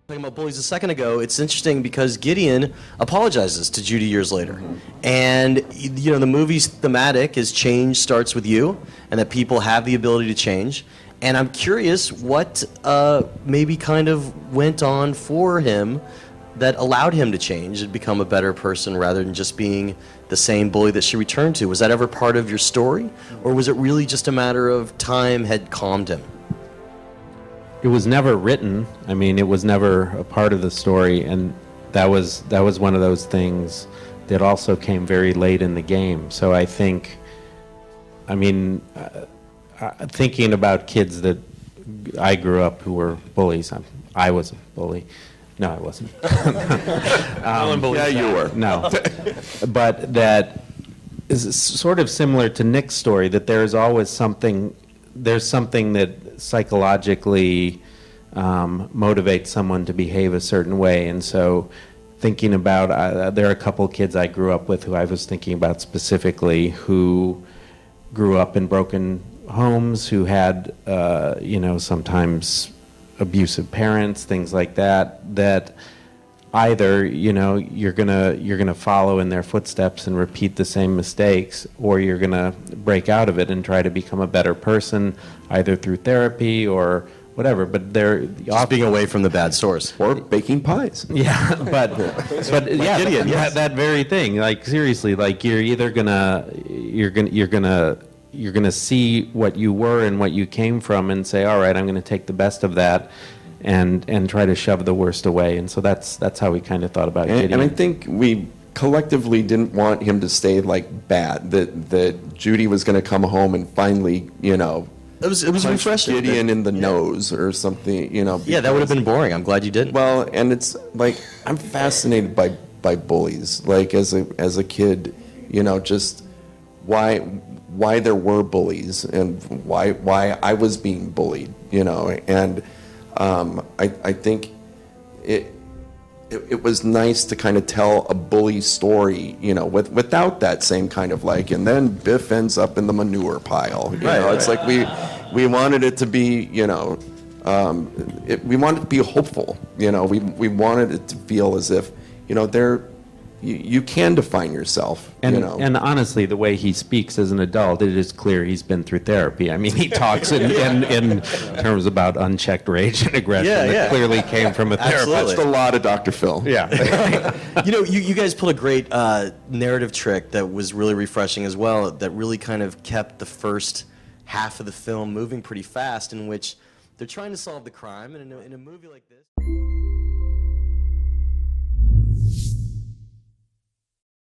Talking about bullies a second ago, it's interesting because Gideon apologizes to Judy years later. And, you know, the movie's thematic is change starts with you, and that people have the ability to change. And I'm curious what maybe kind of went on for him that allowed him to change and become a better person rather than just being the same bully that she returned to. Was that ever part of your story? Or was it really just a matter of time had calmed him? It was never written. I mean, it was never a part of the story, and that was one of those things that also came very late in the game. So I think, I mean, thinking about kids that I grew up who were bullies. I was a bully. No, I wasn't. Yeah, you were. No, but that is sort of similar to Nick's story. That there is always something. There's something that psychologically motivates someone to behave a certain way. And so thinking about, there are a couple kids I grew up with who I was thinking about specifically who grew up in broken homes, who had, you know, sometimes abusive parents, things like that, that either, you know, you're gonna follow in their footsteps and repeat the same mistakes, or you're gonna break out of it and try to become a better person, either through therapy or whatever. But they're Just being away from the bad source. Or baking pies. yeah, but yeah, Gideon, yes. that very thing. Like seriously, like you're either gonna see what you were and what you came from and say, all right, I'm going to take the best of that and try to shove the worst away. And so that's how we kind of thought about Gideon. And I think we collectively didn't want him to stay like bad, that Judy was going to come home and finally, you know, It was punch refreshing. Gideon in the nose or something, you know. Yeah, that would have been boring. I'm glad you didn't. Well, and it's like, I'm fascinated by bullies. Like as a kid, you know, just why there were bullies and why I was being bullied, you know. And I think it was nice to kind of tell a bully story, you know, without that same kind of like, and then Biff ends up in the manure pile. You know, it's like we wanted it to be, you know, we wanted it to be hopeful. You know, we wanted it to feel as if, you know, you can define yourself, and, you know. And honestly, the way he speaks as an adult, it is clear he's been through therapy. I mean, he talks in terms about unchecked rage and aggression that clearly came from a therapist. That's a lot of Dr. Phil. Yeah. You know, you guys pulled a great narrative trick that was really refreshing as well, that really kind of kept the first half of the film moving pretty fast, in which they're trying to solve the crime. And in a movie like this...